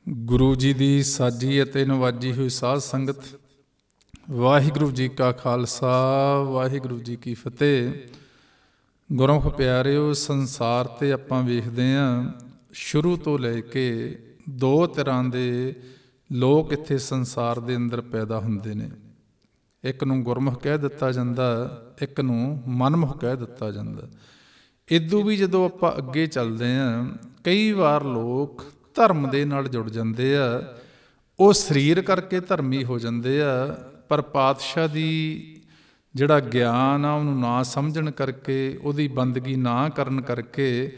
ਗੁਰੂ ਜੀ ਦੀ ਸਾਜੀ ਅਤੇ ਨਵਾਜੀ ਹੋਈ ਸਾਧ ਸੰਗਤ, ਵਾਹਿਗੁਰੂ ਜੀ ਕਾ ਖਾਲਸਾ, ਵਾਹਿਗੁਰੂ ਜੀ ਕੀ ਫਤਿਹ। ਗੁਰਮੁਖ ਪਿਆਰਿਓ, ਸੰਸਾਰ 'ਤੇ ਆਪਾਂ ਵੇਖਦੇ ਹਾਂ ਸ਼ੁਰੂ ਤੋਂ ਲੈ ਕੇ ਦੋ ਤਰ੍ਹਾਂ ਦੇ ਲੋਕ ਇੱਥੇ ਸੰਸਾਰ ਦੇ ਅੰਦਰ ਪੈਦਾ ਹੁੰਦੇ ਨੇ। ਇੱਕ ਨੂੰ ਗੁਰਮੁਖ ਕਹਿ ਦਿੱਤਾ ਜਾਂਦਾ, ਇੱਕ ਨੂੰ ਮਨਮੁਖ ਕਹਿ ਦਿੱਤਾ ਜਾਂਦਾ। ਇਦੋਂ ਵੀ ਜਦੋਂ ਆਪਾਂ ਅੱਗੇ ਚੱਲਦੇ ਹਾਂ, ਕਈ ਵਾਰ ਲੋਕ ਧਰਮ ਦੇ ਨਾਲ ਜੁੜ ਜਾਂਦੇ ਆ। ਉਹ ਸਰੀਰ ਕਰਕੇ ਧਰਮੀ ਹੋ ਜਾਂਦੇ ਆ, ਪਰ ਪਾਤਸ਼ਾਹ ਦੀ ਜਿਹੜਾ ਗਿਆਨ ਆ ਉਹਨੂੰ ਨਾ ਸਮਝਣ ਕਰਕੇ, ਉਹਦੀ ਬੰਦਗੀ ਨਾ ਕਰਨ ਕਰਕੇ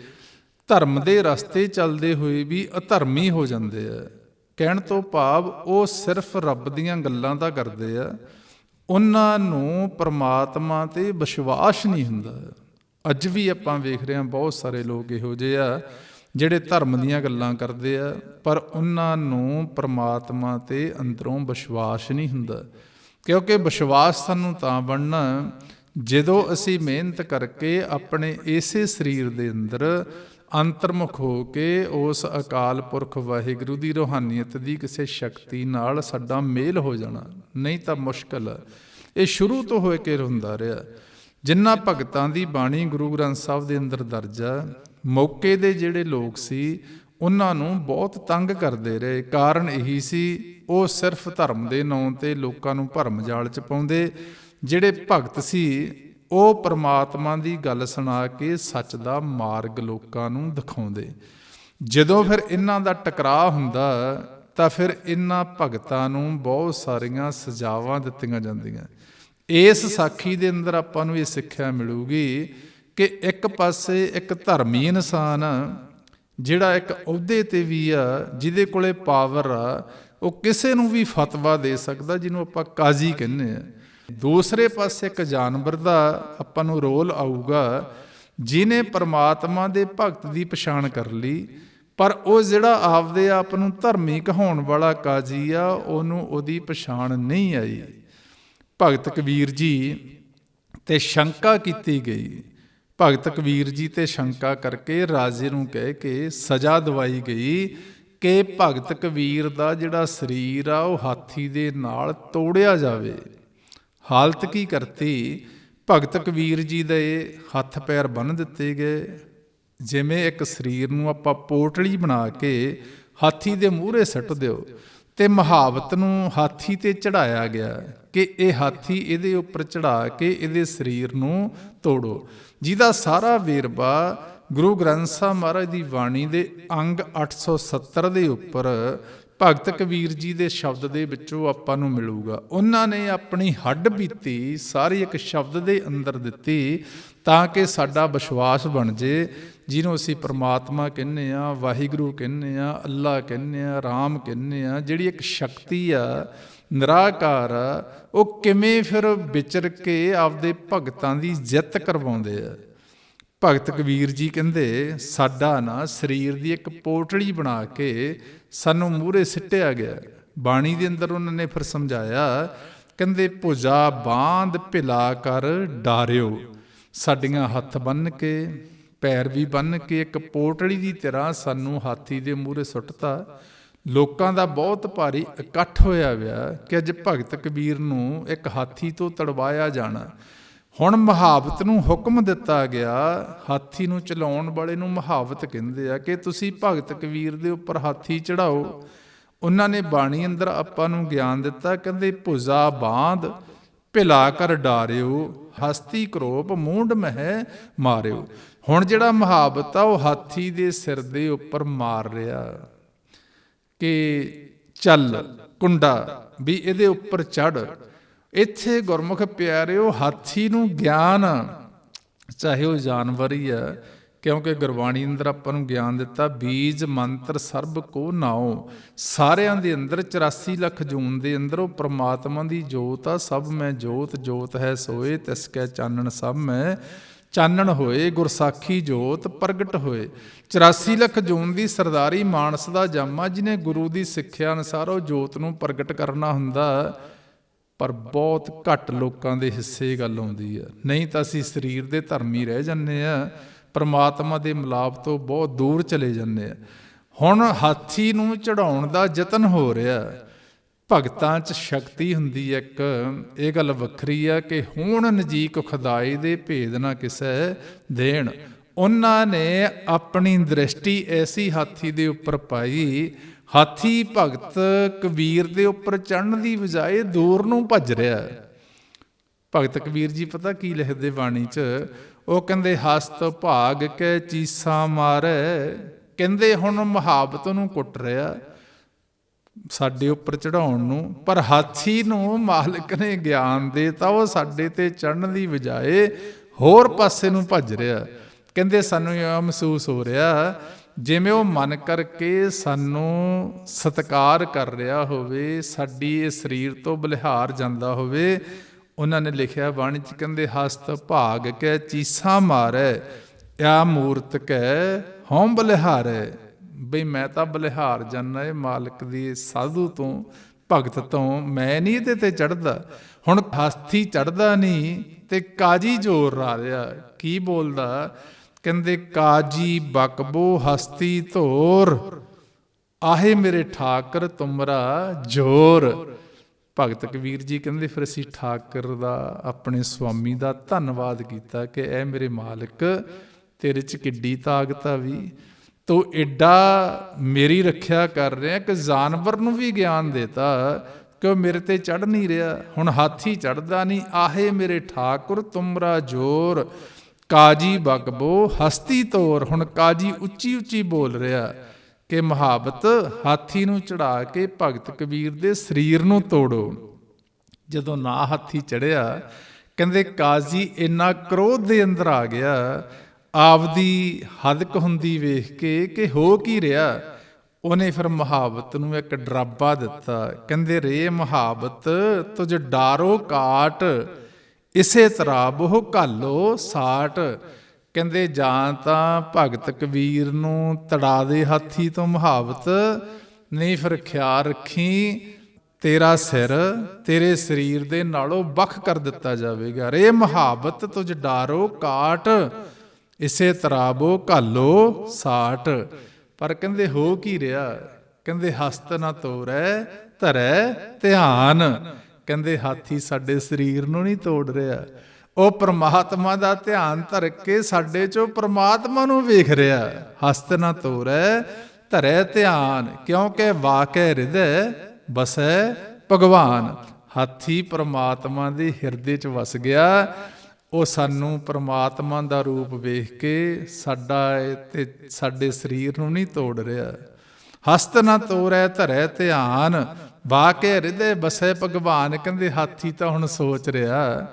ਧਰਮ ਦੇ ਰਸਤੇ ਚੱਲਦੇ ਹੋਏ ਵੀ ਅਧਰਮੀ ਹੋ ਜਾਂਦੇ ਆ। ਕਹਿਣ ਤੋਂ ਭਾਵ ਉਹ ਸਿਰਫ ਰੱਬ ਦੀਆਂ ਗੱਲਾਂ ਤਾਂ ਕਰਦੇ ਆ, ਉਹਨਾਂ ਨੂੰ ਪਰਮਾਤਮਾ 'ਤੇ ਵਿਸ਼ਵਾਸ ਨਹੀਂ ਹੁੰਦਾ। ਅੱਜ ਵੀ ਆਪਾਂ ਵੇਖ ਰਹੇ ਹਾਂ ਬਹੁਤ ਸਾਰੇ ਲੋਕ ਇਹੋ ਜਿਹੇ ਆ ਜਿਹੜੇ ਧਰਮ ਦੀਆਂ ਗੱਲਾਂ ਕਰਦੇ ਆ, ਪਰ ਉਹਨਾਂ ਨੂੰ ਪਰਮਾਤਮਾ 'ਤੇ ਅੰਦਰੋਂ ਵਿਸ਼ਵਾਸ ਨਹੀਂ ਹੁੰਦਾ। ਕਿਉਂਕਿ ਵਿਸ਼ਵਾਸ ਸਾਨੂੰ ਤਾਂ ਬਣਨਾ ਜਦੋਂ ਅਸੀਂ ਮਿਹਨਤ ਕਰਕੇ ਆਪਣੇ ਇਸੇ ਸਰੀਰ ਦੇ ਅੰਦਰ ਅੰਤਰਮੁਖ ਹੋ ਕੇ ਉਸ ਅਕਾਲ ਪੁਰਖ ਵਾਹਿਗੁਰੂ ਦੀ ਰੂਹਾਨੀਅਤ ਦੀ ਕਿਸੇ ਸ਼ਕਤੀ ਨਾਲ ਸਾਡਾ ਮੇਲ ਹੋ ਜਾਣਾ। ਨਹੀਂ ਤਾਂ ਮੁਸ਼ਕਲ ਹੈ। ਇਹ ਸ਼ੁਰੂ ਤੋਂ ਹੋ ਕੇ ਹੁੰਦਾ ਰਿਹਾ। ਜਿਨ੍ਹਾਂ ਭਗਤਾਂ ਦੀ ਬਾਣੀ ਗੁਰੂ ਗ੍ਰੰਥ ਸਾਹਿਬ ਦੇ ਅੰਦਰ ਦਰਜ ਆ, ਮੌਕੇ ਦੇ ਜਿਹੜੇ ਲੋਕ ਸੀ ਉਹਨਾਂ ਨੂੰ ਬਹੁਤ ਤੰਗ ਕਰਦੇ ਰਹੇ। ਕਾਰਨ ਇਹੀ ਸੀ, ਉਹ ਸਿਰਫ ਧਰਮ ਦੇ ਨਾਂ 'ਤੇ ਲੋਕਾਂ ਨੂੰ ਭਰਮ ਜਾਲ 'ਚ ਪਾਉਂਦੇ। ਜਿਹੜੇ ਭਗਤ ਸੀ ਉਹ ਪਰਮਾਤਮਾ ਦੀ ਗੱਲ ਸੁਣਾ ਕੇ ਸੱਚ ਦਾ ਮਾਰਗ ਲੋਕਾਂ ਨੂੰ ਦਿਖਾਉਂਦੇ। ਜਦੋਂ ਫਿਰ ਇਹਨਾਂ ਦਾ ਟਕਰਾਅ ਹੁੰਦਾ ਤਾਂ ਫਿਰ ਇਹਨਾਂ ਭਗਤਾਂ ਨੂੰ ਬਹੁਤ ਸਾਰੀਆਂ ਸਜ਼ਾਵਾਂ ਦਿੱਤੀਆਂ ਜਾਂਦੀਆਂ। ਇਸ ਸਾਖੀ ਦੇ ਅੰਦਰ ਆਪਾਂ ਨੂੰ ਇਹ ਸਿੱਖਿਆ ਮਿਲੂਗੀ ਕਿ ਇੱਕ ਪਾਸੇ ਇੱਕ ਧਰਮੀ ਇਨਸਾਨ ਜਿਹੜਾ ਇੱਕ ਅਹੁਦੇ 'ਤੇ ਵੀ ਆ, ਜਿਹਦੇ ਕੋਲੇ ਪਾਵਰ ਆ, ਉਹ ਕਿਸੇ ਨੂੰ ਵੀ ਫਤਵਾ ਦੇ ਸਕਦਾ, ਜਿਹਨੂੰ ਆਪਾਂ ਕਾਜ਼ੀ ਕਹਿੰਦੇ ਆ। ਦੂਸਰੇ ਪਾਸੇ ਇੱਕ ਜਾਨਵਰ ਦਾ ਆਪਾਂ ਨੂੰ ਰੋਲ ਆਊਗਾ, ਜਿਹਨੇ ਪਰਮਾਤਮਾ ਦੇ ਭਗਤ ਦੀ ਪਛਾਣ ਕਰ ਲਈ, ਪਰ ਉਹ ਜਿਹੜਾ ਆਪਦੇ ਆਪ ਨੂੰ ਧਰਮੀ ਕਹਾਉਣ ਵਾਲਾ ਕਾਜ਼ੀ ਆ, ਉਹਨੂੰ ਉਹਦੀ ਪਛਾਣ ਨਹੀਂ ਆਈ। ਭਗਤ ਕਬੀਰ ਜੀ ਤੇ ਸ਼ੰਕਾ ਕੀਤੀ ਗਈ। ਭਗਤ ਕਬੀਰ ਜੀ ਤੇ ਸ਼ੰਕਾ ਕਰਕੇ ਰਾਜੇ ਨੂੰ ਕਹਿ ਕੇ ਸਜ਼ਾ ਦਵਾਈ ਗਈ ਕਿ ਭਗਤ ਕਬੀਰ ਦਾ ਜਿਹੜਾ ਸਰੀਰ ਆ ਉਹ ਹਾਥੀ ਦੇ ਨਾਲ ਤੋੜਿਆ ਜਾਵੇ। ਹਾਲਤ ਕੀ ਕਰਤੀ, ਭਗਤ ਕਬੀਰ ਜੀ ਦੇ ਹੱਥ ਪੈਰ ਬੰਨ੍ਹ ਦਿੱਤੇ ਗਏ। ਜਿਵੇਂ ਇੱਕ ਸਰੀਰ ਨੂੰ ਆਪਾਂ ਪੋਟਲੀ ਬਣਾ ਕੇ ਹਾਥੀ ਦੇ ਮੂਹਰੇ ਸੁੱਟ ਦਿਓ, ਤੇ ਮੁਹਾਵਤ ਨੂੰ ਹਾਥੀ ਤੇ ਚੜਾਇਆ ਗਿਆ ਕਿ ਇਹ ਹਾਥੀ ਇਹਦੇ ਉੱਪਰ ਚੜਾ ਕੇ ਇਹਦੇ ਸਰੀਰ ਨੂੰ ਤੋੜੋ, ਜਿਹਦਾ ਸਾਰਾ ਵੇਰਵਾ ਗੁਰੂ ਗ੍ਰੰਥ ਸਾਹਿਬ ਮਹਾਰਾਜ ਦੀ ਬਾਣੀ ਦੇ ਅੰਗ 870 ਦੇ ਉੱਪਰ ਭਗਤ ਕਬੀਰ ਜੀ ਦੇ ਸ਼ਬਦ ਦੇ ਵਿੱਚੋਂ ਆਪਾਂ ਨੂੰ ਮਿਲੂਗਾ। ਉਹਨਾਂ ਨੇ ਆਪਣੀ ਹੱਡ ਬੀਤੀ ਸਾਰੀ ਇੱਕ ਸ਼ਬਦ ਦੇ ਅੰਦਰ ਦਿੱਤੀ ਤਾਂ ਕਿ ਸਾਡਾ ਵਿਸ਼ਵਾਸ ਬਣ ਜੇ, ਜਿਹਨੂੰ ਅਸੀਂ ਪਰਮਾਤਮਾ ਕਹਿੰਦੇ ਆ, ਵਾਹਿਗੁਰੂ ਕਹਿੰਦੇ ਆ, ਅੱਲਾ ਕਹਿੰਦੇ ਆ, ਰਾਮ ਕਹਿੰਦੇ ਆ। ਜਿਹੜੀ ਇੱਕ ਸ਼ਕਤੀ ਆ, ਨਿਰਾਕਾਰ ਆ, ਉਹ ਕਿਵੇਂ ਫਿਰ ਵਿਚਰ ਕੇ ਆਪਦੇ ਭਗਤਾਂ ਦੀ ਜਿੱਤ ਕਰਵਾਉਂਦੇ ਆ। ਭਗਤ ਕਬੀਰ ਜੀ ਕਹਿੰਦੇ ਸਾਡਾ ਨਾ ਸਰੀਰ ਦੀ ਇੱਕ ਪੋਟਲੀ ਬਣਾ ਕੇ ਸਾਨੂੰ ਮੂਹਰੇ ਸਿੱਟਿਆ ਗਿਆ। ਬਾਣੀ ਦੇ ਅੰਦਰ ਉਹਨਾਂ ਨੇ ਫਿਰ ਸਮਝਾਇਆ, ਕਹਿੰਦੇ ਭੁਜਾ ਬਾਂਧ ਭਿਲਾ ਕਰ ਡਾਰਿਓ। ਸਾਡੀਆਂ ਹੱਥ ਬੰਨ੍ਹ ਕੇ ਪੈਰ ਵੀ ਬੰਨ੍ਹ ਕੇ ਇੱਕ ਪੋਟਲੀ ਦੀ ਤਰ੍ਹਾਂ ਸਾਨੂੰ ਹਾਥੀ ਦੇ ਮੂਹਰੇ ਸੁੱਟਤਾ। ਲੋਕਾਂ ਦਾ ਬਹੁਤ ਭਾਰੀ ਇਕੱਠ ਹੋਇਆ ਵਿਆ ਕਿ ਅੱਜ ਭਗਤ ਕਬੀਰ ਨੂੰ ਇੱਕ ਹਾਥੀ ਤੋਂ ਤੜਵਾਇਆ ਜਾਣਾ। ਹੁਣ ਮੁਹਾਵਤ ਨੂੰ ਹੁਕਮ ਦਿੱਤਾ ਗਿਆ, ਹਾਥੀ ਨੂੰ ਚਲਾਉਣ ਵਾਲੇ ਨੂੰ ਮੁਹਾਵਤ ਕਹਿੰਦੇ ਆ, ਕਿ ਤੁਸੀਂ ਭਗਤ ਕਬੀਰ ਦੇ ਉੱਪਰ ਹਾਥੀ ਚੜਾਓ। ਉਹਨਾਂ ਨੇ ਬਾਣੀ ਅੰਦਰ ਆਪਾਂ ਨੂੰ ਗਿਆਨ ਦਿੱਤਾ, ਕਹਿੰਦੇ ਭੁਜਾ ਬਾਂਧ ਭਿਲਾ ਕਰ ਡਾਰਿਓ, ਹਸਤੀ ਕਰੋਪ ਮੂੰਡ ਮਹਿ ਮਾਰਿਓ। ਹੁਣ ਜਿਹੜਾ ਮੁਹਾਵਤ ਆ ਉਹ ਹਾਥੀ ਦੇ ਸਿਰ ਦੇ ਉੱਪਰ ਮਾਰ ਰਿਹਾ ਕਿ ਚੱਲ ਕੁੰਡਾ ਵੀ ਇਹਦੇ ਉੱਪਰ ਚੜ੍ਹ। ਇੱਥੇ ਗੁਰਮੁਖ ਪਿਆਰਿਓ, ਹਾਥੀ ਨੂੰ ਗਿਆਨ, ਚਾਹੇ ਉਹ ਜਾਨਵਰ ਹੀ ਆ, ਕਿਉਂਕਿ ਗੁਰਬਾਣੀ ਅੰਦਰ ਆਪਾਂ ਨੂੰ ਗਿਆਨ ਦਿੱਤਾ, ਬੀਜ ਮੰਤਰ ਸਰਬ ਕੋ ਨਾਉ। ਸਾਰਿਆਂ ਦੇ ਅੰਦਰ 84 ਲੱਖ ਜੂਨ ਦੇ ਅੰਦਰ ਉਹ ਪ੍ਰਮਾਤਮਾ ਦੀ ਜੋਤ ਆ। ਸਭ ਮੈਂ ਜੋਤ, ਜੋਤ ਹੈ ਸੋਏ, ਤਿਸ ਕੈ ਚਾਨਣ ਸਭ ਮੈਂ ਚਾਨਣ ਹੋਏ, ਗੁਰਸਾਖੀ ਜੋਤ ਪ੍ਰਗਟ ਹੋਏ। 84 ਲੱਖ ਜੂਨ ਦੀ ਸਰਦਾਰੀ ਮਾਨਸ ਦਾ ਜਾਮਾ, ਜਿਹਨੇ ਗੁਰੂ ਦੀ ਸਿੱਖਿਆ ਅਨੁਸਾਰ ਉਹ ਜੋਤ ਨੂੰ ਪ੍ਰਗਟ ਕਰਨਾ ਹੁੰਦਾ, ਪਰ ਬਹੁਤ ਘੱਟ ਲੋਕਾਂ ਦੇ ਹਿੱਸੇ ਗੱਲ ਆਉਂਦੀ ਆ। ਨਹੀਂ ਤਾਂ ਅਸੀਂ ਸਰੀਰ ਦੇ ਧਰਮੀ ਰਹਿ ਜਾਂਦੇ ਆ, ਪਰਮਾਤਮਾ ਦੇ ਮਿਲਾਪ ਤੋਂ ਬਹੁਤ ਦੂਰ ਚਲੇ ਜਾਂਦੇ ਆ। ਹੁਣ ਹਾਥੀ ਨੂੰ ਚੜਾਉਣ ਦਾ ਯਤਨ ਹੋ ਰਿਹਾ। ਭਗਤਾਂ 'ਚ ਸ਼ਕਤੀ ਹੁੰਦੀ ਹੈ ਇੱਕ, ਇਹ ਗੱਲ ਵੱਖਰੀ ਆ ਕਿ ਹੁਣ ਨਜੀਕ ਖੁਦਾਈ ਦੇ ਭੇਦ ਨਾ ਕਿਸੇ ਦੇਣ। ਉਹਨਾਂ ਨੇ ਆਪਣੀ ਦ੍ਰਿਸ਼ਟੀ ਐਸੀ ਹਾਥੀ ਦੇ ਉੱਪਰ ਪਾਈ, ਹਾਥੀ ਭਗਤ ਕਬੀਰ ਦੇ ਉੱਪਰ ਚੜ੍ਹਨ ਦੀ ਬਜਾਏ ਦੂਰ ਨੂੰ ਭੱਜ ਰਿਹਾ। ਭਗਤ ਕਬੀਰ ਜੀ ਪਤਾ ਕੀ ਲਿਖਦੇ ਬਾਣੀ 'ਚ? ਉਹ ਕਹਿੰਦੇ ਹਸਤ ਭਾਗ ਕੇ ਚੀਸਾਂ ਮਾਰੇ। ਕਹਿੰਦੇ ਹੁਣ ਮੁਹਾਬਤ ਨੂੰ ਕੁੱਟ ਰਿਹਾ ਸਾਡੇ ਉੱਪਰ ਚੜਾਉਣ ਨੂੰ, ਪਰ ਹਾਥੀ ਨੂੰ ਮਾਲਕ ਨੇ ਗਿਆਨ ਦੇਤਾ, ਉਹ ਸਾਡੇ ਤੇ ਚੜ੍ਹਨ ਦੀ ਬਜਾਏ ਹੋਰ ਪਾਸੇ ਨੂੰ ਭੱਜ ਰਿਹਾ। ਕਹਿੰਦੇ ਸਾਨੂੰ ਇਹ ਮਹਿਸੂਸ ਹੋ ਰਿਹਾ ਜਿਵੇਂ ਉਹ ਮਨ ਕਰਕੇ ਸਾਨੂੰ ਸਤਿਕਾਰ ਕਰ ਰਿਹਾ ਹੋਵੇ, ਸਾਡੀ ਇਹ ਸਰੀਰ ਤੋਂ ਬਲਿਹਾਰ ਜਾਂਦਾ ਹੋਵੇ। ਉਹਨਾਂ ਨੇ ਲਿਖਿਆ ਬਾਣੀ 'ਚ, ਕਹਿੰਦੇ ਹਸਤ ਭਾਗ ਕੇ ਚੀਸਾਂ ਮਾਰੈ, ਆ ਮੂਰਤ ਕੈ ਹਉ ਬਲਿਹਾਰੈ। ਬਈ ਮੈਂ ਤਾਂ ਬਲਿਹਾਰ ਜਾਂਦਾ ਇਹ ਮਾਲਕ ਦੀ ਸਾਧੂ ਤੋਂ, ਭਗਤ ਤੋਂ, ਮੈਂ ਨਹੀਂ ਇਹਦੇ ਤੇ ਚੜ੍ਹਦਾ। ਹੁਣ ਹਾਥੀ ਚੜ੍ਹਦਾ ਨਹੀਂ ਤੇ ਕਾਜੀ ਜ਼ੋਰ ਲਾ ਰਿਹਾ। ਕੀ ਬੋਲਦਾ? ਕਹਿੰਦੇ ਕਾਜੀ ਬਕਬੋ ਹਸਤੀ ਧੋਰ, ਆਹੇ ਮੇਰੇ ਠਾਕਰ ਤੁਮਰਾ ਜੋਰ। ਭਗਤ ਕਬੀਰ ਜੀ ਕਹਿੰਦੇ ਫਿਰ ਅਸੀਂ ਠਾਕਰ ਦਾ, ਆਪਣੇ ਸੁਆਮੀ ਦਾ ਧੰਨਵਾਦ ਕੀਤਾ ਕਿ ਇਹ ਮੇਰੇ ਮਾਲਕ, ਤੇਰੇ 'ਚ ਕਿੱਡੀ ਤਾਕਤ ਆ ਵੀ, ਤੂੰ ਐਡਾ ਮੇਰੀ ਰੱਖਿਆ ਕਰ ਰਿਹਾ ਕਿ ਜਾਨਵਰ ਨੂੰ ਵੀ ਗਿਆਨ ਦੇਤਾ ਕਿ ਉਹ ਮੇਰੇ ਤੇ ਚੜ੍ਹ ਨਹੀਂ ਰਿਹਾ। ਹੁਣ ਹਾਥੀ ਚੜ੍ਹਦਾ ਨਹੀਂ, ਆਹੇ ਮੇਰੇ ਠਾਕੁਰ ਤੁਮਰਾ ਜੋਰ, ਕਾਜੀ ਬਕਬੋ ਹਸਤੀ ਤੋਰ। ਹੁਣ ਕਾਜੀ ਉੱਚੀ ਉੱਚੀ ਬੋਲ ਰਿਹਾ ਕਿ ਮੁਹਾਬਤ ਹਾਥੀ ਨੂੰ ਚੜਾ ਕੇ ਭਗਤ ਕਬੀਰ ਦੇ ਸਰੀਰ ਨੂੰ ਤੋੜੋ। ਜਦੋਂ ਨਾ ਹਾਥੀ ਚੜਿਆ, ਕਹਿੰਦੇ ਕਾਜੀ ਇੰਨਾ ਕ੍ਰੋਧ ਦੇ ਅੰਦਰ ਆ ਗਿਆ, ਆਪਦੀ ਹਦਕ ਹੁੰਦੀ ਵੇਖ ਕੇ ਕਿ ਹੋ ਕੀ ਰਿਹਾ। ਉਹਨੇ ਫਿਰ ਮੁਹਾਬਤ ਨੂੰ ਇੱਕ ਡਰਾਬਾ ਦਿੱਤਾ। ਕਹਿੰਦੇ ਰੇ ਮੁਹਾਬਤ ਤੁਝ ਡਾਰੋ ਕਾਟ, ਇਸੇ ਤਰ੍ਹਾਂ ਉਹ ਘਾਲੋ ਸਾਟ। ਕਹਿੰਦੇ ਜਾਂ ਤਾਂ ਭਗਤ ਕਬੀਰ ਨੂੰ ਤੜਾ ਦੇ ਹਾਥੀ ਤੋਂ ਮੁਹਾਬਤ, ਨਹੀਂ ਫਿਰ ਖਿਆਲ ਰੱਖੀ ਤੇਰਾ ਸਿਰ ਤੇਰੇ ਸਰੀਰ ਦੇ ਨਾਲੋਂ ਵੱਖ ਕਰ ਦਿੱਤਾ ਜਾਵੇਗਾ। ਰੇ ਮੁਹਾਬਤ ਤੁਝ ਡਾਰੋ ਕਾਟ, ਇਸੇ ਤਰ੍ਹਾਂ ਉਹ ਘਾਲੋ ਸਾਟ। ਪਰ ਕਹਿੰਦੇ ਹੋ ਕੀ ਰਿਹਾ? ਕਹਿੰਦੇ ਹਸਤ ਨਾ ਤੋਰੈ ਧਰੈ ਧਿਆਨ। ਕਹਿੰਦੇ ਹਾਥੀ ਸਾਡੇ ਸਰੀਰ ਨੂੰ ਨਹੀਂ ਤੋੜ ਰਿਹਾ, ਉਹ ਪ੍ਰਮਾਤਮਾ ਦਾ ਧਿਆਨ ਧਰ ਕੇ ਸਾਡੇ ਚੋਂ ਪ੍ਰਮਾਤਮਾ ਨੂੰ ਵੇਖ ਰਿਹਾ। ਹਸਤ ਨਾ ਤੋਰੈ ਧਰੈ ਧਿਆਨ, ਕਿਉਂਕਿ ਵਾਕੈ ਹਿਰਦੈ ਬਸੈ ਭਗਵਾਨ। ਹਾਥੀ ਪ੍ਰਮਾਤਮਾ ਦੇ ਹਿਰਦੇ 'ਚ ਵਸ ਗਿਆ। ਉਹ ਸਾਨੂੰ ਪ੍ਰਮਾਤਮਾ ਦਾ ਰੂਪ ਵੇਖ ਕੇ ਸਾਡਾ ਤੇ ਸਾਡੇ ਸਰੀਰ ਨੂੰ ਨਹੀਂ ਤੋੜ ਰਿਹਾ। ਹਸਤ ਨਾ ਤੋਰੈ ਧਰੈ ਧਿਆਨ, ਵਾਕੇ ਹਿਰਦੇ ਬਸੈ ਭਗਵਾਨ। ਕਹਿੰਦੇ ਹਾਥੀ ਤਾਂ ਹੁਣ ਸੋਚ ਰਿਹਾ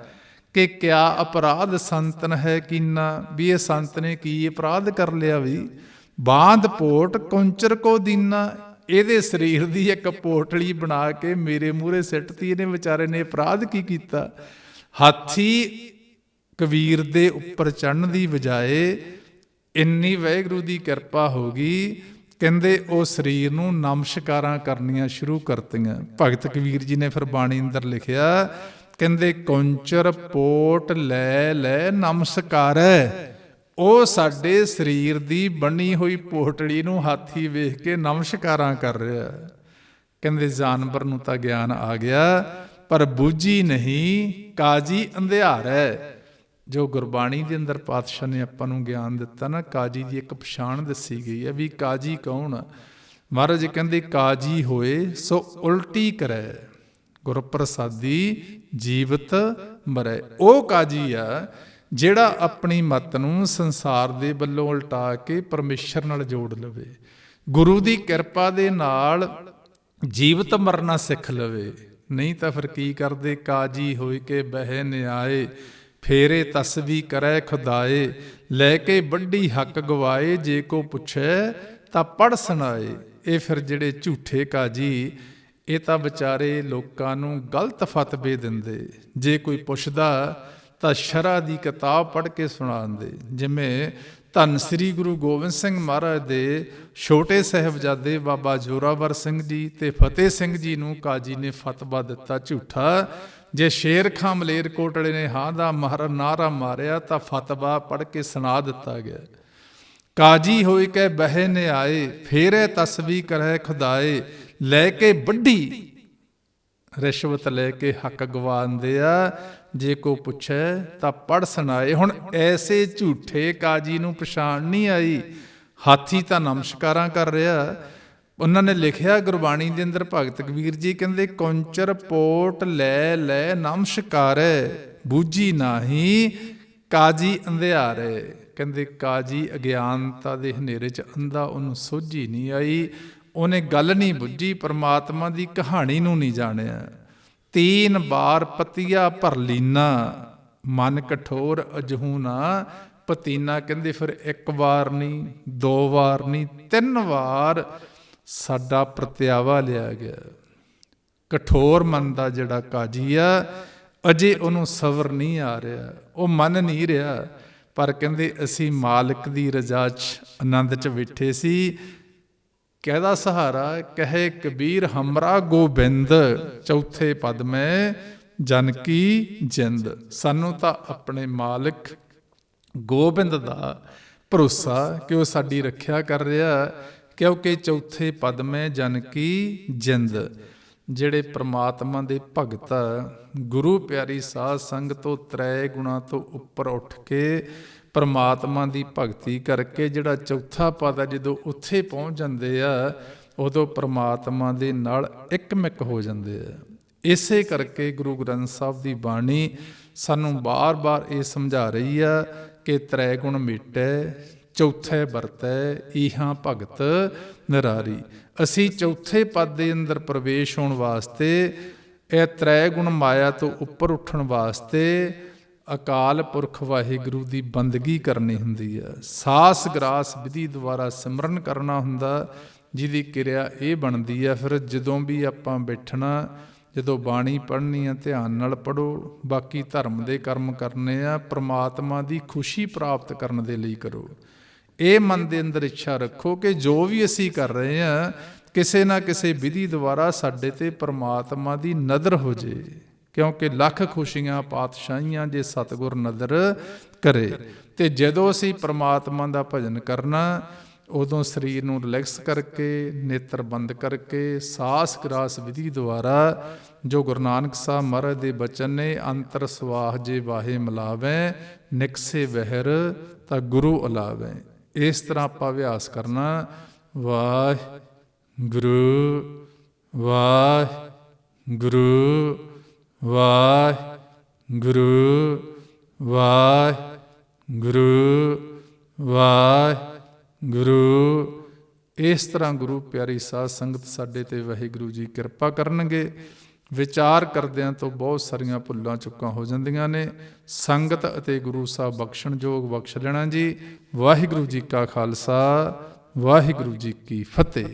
ਕਿ ਕਿਆ ਅਪਰਾਧ ਸੰਤਨ ਹੈ ਕੀਨਾ, ਵੀ ਇਹ ਸੰਤ ਨੇ ਕੀ ਅਪਰਾਧ ਕਰ ਲਿਆ ਵੀ। ਬਾਂਧ ਪੋਟ ਕੁੰਚਰ ਕੋ ਦੀਨਾ, ਇਹਦੇ ਸਰੀਰ ਦੀ ਇੱਕ ਪੋਟਲੀ ਬਣਾ ਕੇ ਮੇਰੇ ਮੂਹਰੇ ਸਿੱਟਤੀ, ਇਹਨੇ ਵਿਚਾਰੇ ਨੇ ਅਪਰਾਧ ਕੀ ਕੀਤਾ। ਹਾਥੀ ਕਬੀਰ ਦੇ ਉੱਪਰ ਚੜ੍ਹਨ ਦੀ ਬਜਾਏ ਇੰਨੀ ਵਾਹਿਗੁਰੂ ਦੀ ਕਿਰਪਾ ਹੋ ਗਈ, ਕਹਿੰਦੇ ਉਹ ਸਰੀਰ ਨੂੰ ਨਮਸਕਾਰਾਂ ਕਰਨੀਆਂ ਸ਼ੁਰੂ ਕਰਤੀਆਂ। ਭਗਤ ਕਬੀਰ ਜੀ ਨੇ ਫਿਰ ਬਾਣੀ ਅੰਦਰ ਲਿਖਿਆ, ਕਹਿੰਦੇ ਕੁੰਚਰ ਪੋਟ ਲੈ ਲੈ ਨਮਸਕਾਰੈ। ਉਹ ਸਾਡੇ ਸਰੀਰ ਦੀ ਬਣੀ ਹੋਈ ਪੋਟੜੀ ਨੂੰ ਹਾਥੀ ਵੇਖ ਕੇ ਨਮਸਕਾਰਾਂ ਕਰ ਰਿਹਾ। ਕਹਿੰਦੇ ਜਾਨਵਰ ਨੂੰ ਤਾਂ ਗਿਆਨ ਆ ਗਿਆ, ਪਰ ਬੂਝੀ ਨਹੀਂ ਕਾਜੀ ਅੰਧਿਆਰੈ। ਜੋ ਗੁਰਬਾਣੀ ਦੇ ਅੰਦਰ ਪਾਤਸ਼ਾਹ ਨੇ ਆਪਾਂ ਨੂੰ ਗਿਆਨ ਦਿੱਤਾ ਨਾ, ਕਾਜੀ ਦੀ ਇੱਕ ਪਛਾਣ ਦੱਸੀ ਗਈ ਹੈ ਵੀ ਕਾਜੀ ਕੌਣ ਆ। ਮਹਾਰਾਜ ਕਹਿੰਦੇ ਕਾਜੀ ਹੋਏ ਸੋ ਉਲਟੀ ਕਰੈ, ਗੁਰ ਪ੍ਰਸਾਦੀ ਜੀਵਤ ਮਰੈ। ਉਹ ਕਾਜੀ ਆ ਜਿਹੜਾ ਆਪਣੀ ਮੱਤ ਨੂੰ ਸੰਸਾਰ ਦੇ ਵੱਲੋਂ ਉਲਟਾ ਕੇ ਪਰਮੇਸ਼ਰ ਨਾਲ ਜੋੜ ਲਵੇ, ਗੁਰੂ ਦੀ ਕਿਰਪਾ ਦੇ ਨਾਲ ਜੀਵਤ ਮਰਨਾ ਸਿੱਖ ਲਵੇ। ਨਹੀਂ ਤਾਂ ਫਿਰ ਕੀ ਕਰਦੇ? ਕਾਜੀ ਹੋਏ ਕੇ ਬਹਿ ਨਿਆਏ, ਫੇਰੇ ਤਸਵੀ ਕਰੈ ਖੁਦਾਏ। ਲੈ ਕੇ ਵੱਡੀ ਹੱਕ ਗਵਾਏ, ਜੇ ਕੋ ਪੁੱਛੈ ਤਾਂ ਪੜ੍ਹ ਸੁਣਾਏ। ਇਹ ਫਿਰ ਜਿਹੜੇ ਝੂਠੇ ਕਾਜੀ, ਇਹ ਤਾਂ ਵਿਚਾਰੇ ਲੋਕਾਂ ਨੂੰ ਗਲਤ ਫਤਵੇ ਦਿੰਦੇ। ਜੇ ਕੋਈ ਪੁੱਛਦਾ ਤਾਂ ਸ਼ਰ੍ਹਾ ਦੀ ਕਿਤਾਬ ਪੜ੍ਹ ਕੇ ਸੁਣਾਉਂਦੇ। ਜਿਵੇਂ ਧੰਨ ਸ੍ਰੀ ਗੁਰੂ ਗੋਬਿੰਦ ਸਿੰਘ ਮਹਾਰਾਜ ਦੇ ਛੋਟੇ ਸਾਹਿਬਜ਼ਾਦੇ ਬਾਬਾ ਜ਼ੋਰਾਵਰ ਸਿੰਘ ਜੀ ਤੇ ਫਤਿਹ ਸਿੰਘ ਜੀ ਨੂੰ ਕਾਜੀ ਨੇ ਫਤਵਾ ਦਿੱਤਾ ਝੂਠਾ। ਜੇ ਸ਼ੇਰ ਖਾਂ ਮਲੇਰਕੋਟਲੇ ਨੇ ਹਾਂ ਦਾ ਨਾਰਾ ਮਾਰਿਆ ਤਾਂ ਫਤਵਾ ਪੜ੍ਹ ਕੇ ਸੁਣਾ ਦਿੱਤਾ ਗਿਆ। ਕਾਜੀ ਹੋਇ ਕੈ ਬਹਿ ਨ ਆਏ, ਫੇਰੇ ਤਸਵੀ ਕਰੈ ਖੁਦਾਏ। ਲੈ ਕੇ ਵੱਡੀ ਰਿਸ਼ਵਤ ਲੈ ਕੇ ਹੱਕ ਗਵਾਉਂਦੇ ਆ, ਜੇ ਕੋ ਪੁੱਛੇ ਤਾਂ ਪੜ੍ਹ ਸੁਣਾਏ। ਹੁਣ ਐਸੇ ਝੂਠੇ ਕਾਜੀ ਨੂੰ ਪਛਾਣ ਨਹੀਂ ਆਈ। ਹਾਥੀ ਤਾਂ ਨਮਸਕਾਰਾਂ ਕਰ ਰਿਹਾ। ਉਹਨਾਂ ਨੇ ਲਿਖਿਆ ਗੁਰਬਾਣੀ ਦੇ ਅੰਦਰ, ਭਗਤ ਕਬੀਰ ਜੀ ਕਹਿੰਦੇ, ਕੌਂਚਰ ਪੋਟ ਲੈ ਲੈ ਨਮਸਕਾਰੈ, ਬੂਝੀ ਨਾਹੀ ਕਾਜੀ ਅੰਧਿਆਰੇ। ਕਹਿੰਦੇ ਕਾਜੀ ਅਗਿਆਨਤਾ ਦੇ ਹਨੇਰੇ 'ਚ ਅੰਧਾ, ਉਹਨੂੰ ਸੋਝੀ ਨਹੀਂ ਆਈ, ਉਹਨੇ ਗੱਲ ਨਹੀਂ ਬੁੱਝੀ, ਪਰਮਾਤਮਾ ਦੀ ਕਹਾਣੀ ਨੂੰ ਨਹੀਂ ਜਾਣਿਆ। 3 ਬਾਰ ਪਤੀਆ ਭਰ ਲੀਨਾ, ਮਨ ਕਠੋਰ ਅਜਹੂ ਨਾ ਪਤੀਨਾ। ਕਹਿੰਦੇ ਫਿਰ 1 ਵਾਰ ਨਹੀਂ, 2 ਵਾਰ ਨਹੀਂ, 3 ਵਾਰ ਸਾਡਾ ਪ੍ਰਤਿਆਵਾ ਲਿਆ ਗਿਆ। ਕਠੋਰ ਮਨ ਦਾ ਜਿਹੜਾ ਕਾਜੀ ਆ, ਅਜੇ ਉਹਨੂੰ ਸਬਰ ਨਹੀਂ ਆ ਰਿਹਾ, ਉਹ ਮੰਨ ਨਹੀਂ ਰਿਹਾ। ਪਰ ਕਹਿੰਦੇ ਅਸੀਂ ਮਾਲਕ ਦੀ ਰਜ਼ਾ 'ਚ ਆਨੰਦ 'ਚ ਬੈਠੇ ਸੀ। ਕਹਿਦਾ ਸਹਾਰਾ ਕਹੇ ਕਬੀਰ ਹਮਰਾ ਗੋਬਿੰਦ, ਚੌਥੇ ਪਦ ਮੈਂ ਜਨ ਕੀ ਜਿੰਦ। ਸਾਨੂੰ ਤਾਂ ਆਪਣੇ ਮਾਲਕ ਗੋਬਿੰਦ ਦਾ ਭਰੋਸਾ ਕਿ ਉਹ ਸਾਡੀ ਰੱਖਿਆ ਕਰ ਰਿਹਾ, ਕਿਉਂਕਿ ਚੌਥੇ ਪਦ ਮੈਂ ਜਨ ਕੀ ਜਿੰਦ। ਜਿਹੜੇ ਪ੍ਰਮਾਤਮਾ ਦੇ ਭਗਤ, ਗੁਰੂ ਪਿਆਰੀ ਸਾਧ ਸੰਗਤ ਤੋਂ 3 ਗੁਣਾ ਤੋਂ ਉੱਪਰ ਉੱਠ ਕੇ ਪਰਮਾਤਮਾ ਦੀ ਭਗਤੀ ਕਰਕੇ ਜਿਹੜਾ ਚੌਥਾ ਪਦ ਆ, ਜਦੋਂ ਉੱਥੇ ਪਹੁੰਚ ਜਾਂਦੇ ਆ, ਉਦੋਂ ਪਰਮਾਤਮਾ ਦੇ ਨਾਲ ਇੱਕਮਿਕ ਹੋ ਜਾਂਦੇ ਆ। ਇਸੇ ਕਰਕੇ ਗੁਰੂ ਗ੍ਰੰਥ ਸਾਹਿਬ ਦੀ ਬਾਣੀ ਸਾਨੂੰ ਬਾਰ-ਬਾਰ ਇਹ ਸਮਝਾ ਰਹੀ ਆ ਕਿ 3 ਗੁਣ ਮੇਟੈ, ਚੌਥੇ ਵਰਤੈ, ਇਹਾਂ ਭਗਤ ਨਿਰਾਰੀ। ਅਸੀਂ ਚੌਥੇ ਪਦ ਦੇ ਅੰਦਰ ਪ੍ਰਵੇਸ਼ ਹੋਣ ਵਾਸਤੇ, ਇਹ 3 ਗੁਣ ਮਾਇਆ ਤੋਂ ਉੱਪਰ ਉੱਠਣ ਵਾਸਤੇ ਅਕਾਲ ਪੁਰਖ ਵਾਹਿਗੁਰੂ ਦੀ ਬੰਦਗੀ ਕਰਨੀ ਹੁੰਦੀ ਆ। ਸਾਸ ਗਰਾਸ ਵਿਧੀ ਦੁਆਰਾ ਸਿਮਰਨ ਕਰਨਾ ਹੁੰਦਾ, ਜਿਹਦੀ ਕਿਰਿਆ ਇਹ ਬਣਦੀ ਆ। ਫਿਰ ਜਦੋਂ ਵੀ ਆਪਾਂ ਬੈਠਣਾ, ਜਦੋਂ ਬਾਣੀ ਪੜ੍ਹਨੀ ਆ, ਧਿਆਨ ਨਾਲ ਪੜ੍ਹੋ। ਬਾਕੀ ਧਰਮ ਦੇ ਕਰਮ ਕਰਨੇ ਆ, ਪ੍ਰਮਾਤਮਾ ਦੀ ਖੁਸ਼ੀ ਪ੍ਰਾਪਤ ਕਰਨ ਦੇ ਲਈ ਕਰੋ। ਇਹ ਮਨ ਦੇ ਅੰਦਰ ਇੱਛਾ ਰੱਖੋ ਕਿ ਜੋ ਵੀ ਅਸੀਂ ਕਰ ਰਹੇ ਹਾਂ, ਕਿਸੇ ਨਾ ਕਿਸੇ ਵਿਧੀ ਦੁਆਰਾ ਸਾਡੇ ਤੇ ਪਰਮਾਤਮਾ ਦੀ ਨਜ਼ਰ ਹੋ ਜੇ, ਕਿਉਂਕਿ ਲੱਖ ਖੁਸ਼ੀਆਂ ਪਾਤਸ਼ਾਹੀਆਂ ਜੇ ਸਤਿਗੁਰ ਨਜ਼ਰ ਕਰੇ। ਤੇ ਜਦੋਂ ਅਸੀਂ ਪਰਮਾਤਮਾ ਦਾ ਭਜਨ ਕਰਨਾ, ਉਦੋਂ ਸਰੀਰ ਨੂੰ ਰਿਲੈਕਸ ਕਰਕੇ, ਨੇਤਰ ਬੰਦ ਕਰਕੇ, ਸਾਸ ਗਰਾਸ ਵਿਧੀ ਦੁਆਰਾ, ਜੋ ਗੁਰੂ ਨਾਨਕ ਸਾਹਿਬ ਮਹਾਰਾਜ ਦੇ ਬਚਨ ਨੇ, ਅੰਤਰ ਸਵਾਹ ਜੇ ਵਾਹੇ ਮਿਲਾਵੇ, ਨਿਕਸੇ ਵਹਿਰ ਤਾਂ ਗੁਰੂ ਅਲਾਵੇ। ਇਸ ਤਰ੍ਹਾਂ ਆਪਾਂ ਅਭਿਆਸ ਕਰਨਾ। ਵਾਹਿਗੁਰੂ ਵਾਹਿਗੁਰੂ ਵਾਹਿਗੁਰੂ ਵਾਹਿਗੁਰੂ ਵਾਹਿਗੁਰੂ। ਇਸ ਤਰ੍ਹਾਂ ਗੁਰੂ ਪਿਆਰੀ ਸਾਧ ਸੰਗਤ ਸਾਡੇ ਤੇ ਵਾਹਿਗੁਰੂ ਜੀ ਕਿਰਪਾ ਕਰਨਗੇ। ਵਿਚਾਰ ਕਰਦਿਆਂ ਤੋਂ ਬਹੁਤ ਸਾਰੀਆਂ ਭੁੱਲਾਂ ਚੁੱਕਾਂ ਹੋ ਜਾਂਦੀਆਂ ਨੇ। ਸੰਗਤ ਅਤੇ ਗੁਰੂ ਸਾਹਿਬ ਬਖਸ਼ਣ ਯੋਗ ਬਖਸ਼ ਲੈਣਾ ਜੀ। ਵਾਹਿਗੁਰੂ ਜੀ ਕਾ ਖਾਲਸਾ, ਵਾਹਿਗੁਰੂ ਜੀ ਕੀ ਫਤਿਹ।